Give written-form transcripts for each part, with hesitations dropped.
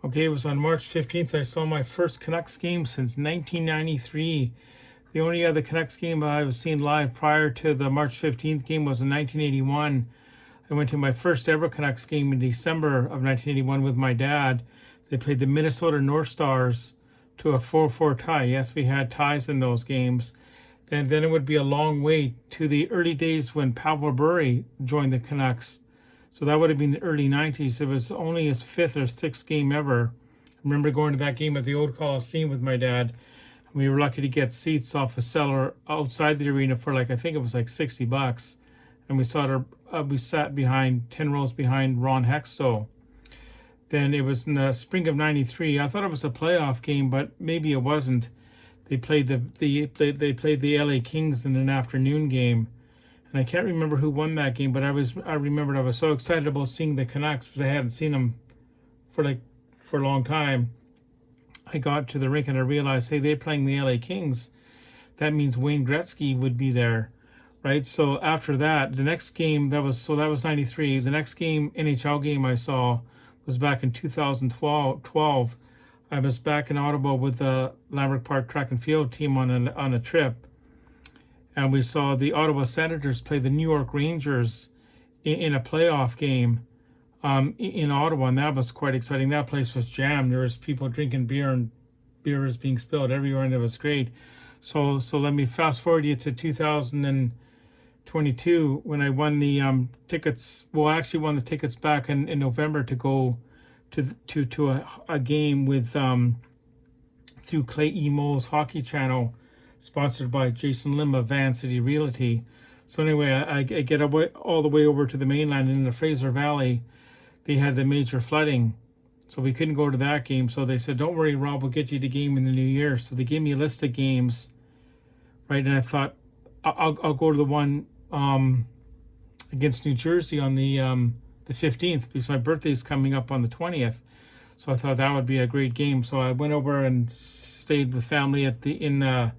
Okay, it was on March 15th. I saw my first Canucks game since 1993. The only other Canucks game I was seeing live prior to the March 15th game was in 1981. I went to my first ever Canucks game in December of 1981 with my dad. They played the Minnesota North Stars to a 4-4 tie. Yes, we had ties in those games. And then it would be a long wait to the early days when Pavel Bure joined the Canucks. So that would have been the early 90s. It was only his fifth or sixth game ever. I remember going to that game at the old Coliseum with my dad. We were lucky to get seats off a cellar outside the arena for I think it was like $60. And we sat behind 10 rows behind Ron Hextall. Then it was in the spring of '93. I thought it was a playoff game, but maybe it wasn't. They played the LA Kings in an afternoon game. And I can't remember who won that game, but I remembered I was so excited about seeing the Canucks because I hadn't seen them for a long time. I got to the rink and I realized, hey, they're playing the LA Kings. That means Wayne Gretzky would be there, right? So after that, the next game that was '93. The next game, NHL game I saw was back in 2012. I was back in Ottawa with the Lambrick Park track and field team on a trip. And we saw the Ottawa Senators play the New York Rangers in a playoff game in Ottawa, and that was quite exciting. That place was jammed. There was people drinking beer, and beer was being spilled everywhere, and it was great. So let me fast forward you to 2022 when I won the tickets. Well, I actually won the tickets back in November to go to a game with through Clay E. Mo's Hockey Channel, sponsored by Jason Lim of Van City Realty. So anyway, I get all the way over to the mainland, and in the Fraser Valley, they had the major flooding. So we couldn't go to that game. So they said, don't worry, Rob, we'll get you the game in the new year. So they gave me a list of games, right? And I thought, I'll go to the one against New Jersey on the 15th, because my birthday is coming up on the 20th. So I thought that would be a great game. So I went over and stayed with family in the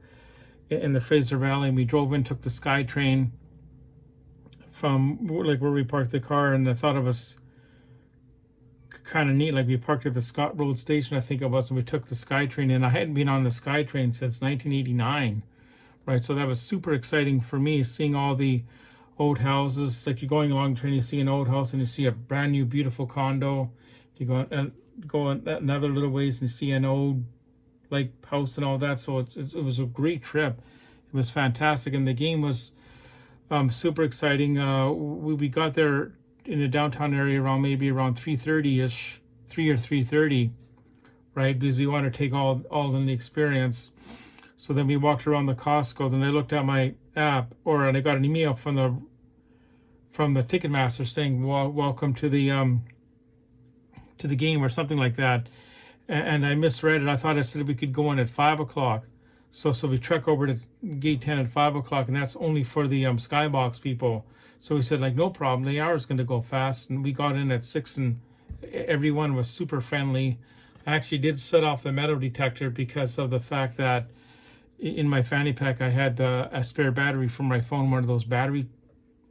Fraser Valley, and we drove in, took the SkyTrain from where we parked the car, and I thought it was kind of neat. We parked at the Scott Road station, I think it was, and we took the SkyTrain, and I hadn't been on the SkyTrain since 1989, right? So that was super exciting for me, seeing all the old houses. You're going along the train, you see an old house, and you see a brand new beautiful condo. You go another little ways, and you see an old house and all that. So it was a great trip. It was fantastic, and the game was super exciting. We got there in the downtown area around 3:30ish, 3 or 3:30, right? Because we wanted to take all in the experience. So then we walked around the Costco. Then I looked at my app, and I got an email from the Ticketmaster saying, "Welcome to the game," or something like that. And I misread it. I thought it said we could go in at 5 o'clock. So we trek over to gate 10 at 5 o'clock, and that's only for the Skybox people. So we said, no problem. The hour's going to go fast. And we got in at 6, and everyone was super friendly. I actually did set off the metal detector because of the fact that in my fanny pack I had a spare battery for my phone, one of those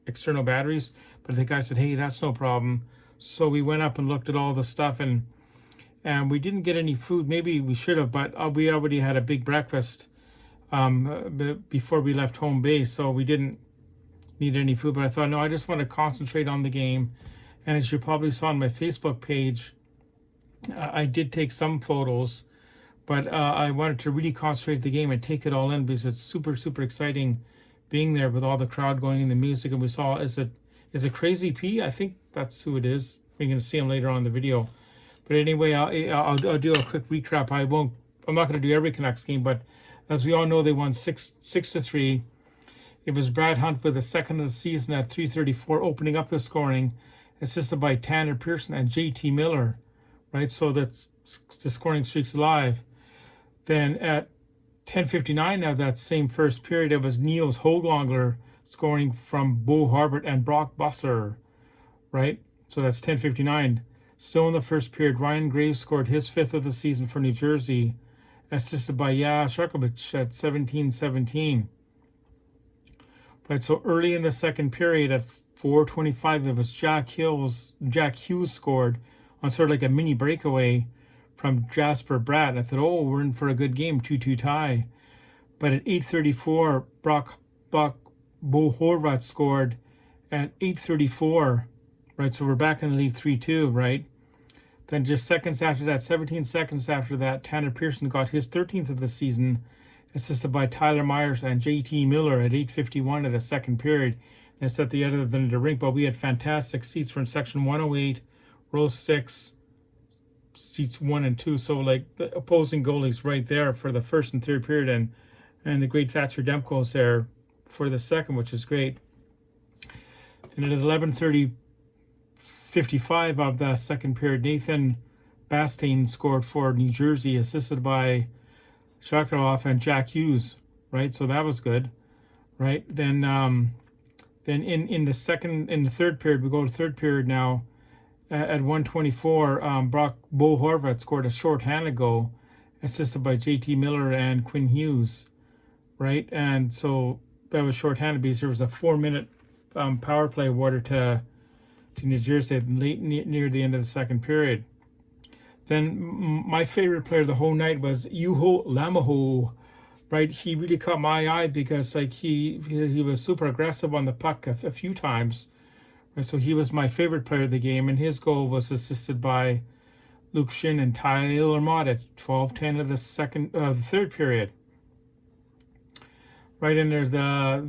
external batteries. But the guy said, hey, that's no problem. So we went up and looked at all the stuff, and we didn't get any food. Maybe we should have, but we already had a big breakfast before we left home base, so we didn't need any food. But I thought, no, I just want to concentrate on the game. And as you probably saw on my Facebook page, I did take some photos, but I wanted to really concentrate the game and take it all in, because it's super, super exciting being there with all the crowd going and the music. And we saw, is it Crazy P? I think that's who it is. We're going to see him later on in the video. But anyway, I'll do a quick recap. I'm not going to do every Canucks game, but as we all know, they won 6-3. It was Brad Hunt with the second of the season at 3:34, opening up the scoring, assisted by Tanner Pearson and JT Miller, right? So that's the scoring streak's alive. Then at 10:59 of that same first period, it was Niels Höglander scoring from Bo Harbert and Brock Busser, right? So that's 10:59. Still in the first period, Ryan Graves scored his fifth of the season for New Jersey, assisted by Yash Sharkovich at 17:17. Right, so early in the second period at 4:25, it was Jack Hughes scored on sort of like a mini breakaway from Jasper Bratt. And I thought, oh, we're in for a good game, 2-2 tie. But at 8:34, Bo Horvat scored at 8:34, right? So we're back in the lead 3-2, right? Then just seconds after that, 17 seconds after that, Tanner Pearson got his 13th of the season, assisted by Tyler Myers and JT Miller at 8:51 of the second period. And it's at the end of the rink, but we had fantastic seats. We're in section 108, row 6, seats 1 and 2. So like the opposing goalies right there for the first and third period, and the great Thatcher Demko's there for the second, which is great. And at 11:55 of the second period, Nathan Bastain scored for New Jersey, assisted by Shakarov and Jack Hughes, right? So that was good, right? Then in the third period, we go to third period now. At 1:24, Bo Horvat scored a short-handed goal, assisted by JT Miller and Quinn Hughes, right? And so that was short-handed because there was a 4-minute power play awarded to New Jersey near the end of the second period. Then my favorite player the whole night was Juho Lamaho, right? He really caught my eye because like he was super aggressive on the puck a few times. Right? So he was my favorite player of the game, and his goal was assisted by Luke Shin and Tyler Mott at 12:10 of the third period. Right in there, the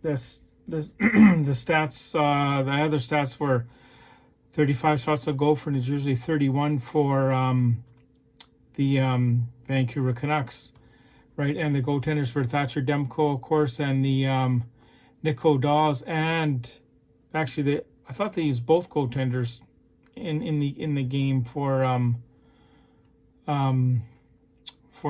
stats, the other stats were 35 shots a goal for New Jersey, 31 for the Vancouver Canucks, right? And the goaltenders were Thatcher Demko, of course, and the Nico Dawes, and actually I thought they used both goaltenders in the game for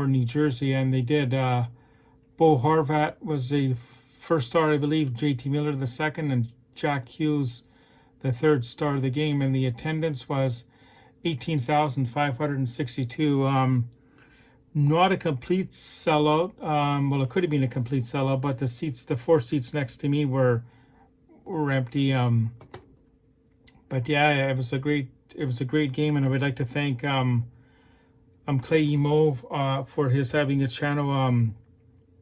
New Jersey, and they did. Bo Horvat was the first star, I believe. JT Miller the second, and Jack Hughes the third star of the game. And the attendance was 18,562. Not a complete sellout. Well, it could have been a complete sellout, but the 4 seats next to me were empty. But yeah, it was a great game, and I would like to thank Clay Emo for having his channel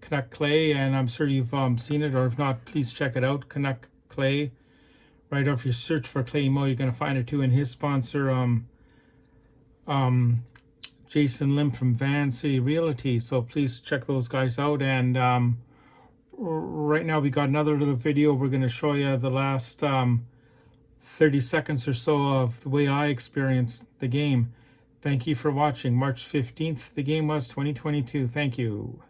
Canuck Clay, and I'm sure you've seen it, or if not, please check it out, Canuck Clay. Right, or if you search for Clay Emo, you're gonna find it too. And his sponsor, Jason Lim from Van City Realty. So please check those guys out. And right now we got another little video. We're gonna show you the last 30 seconds or so of the way I experienced the game. Thank you for watching. March 15th, the game was 2022. Thank you.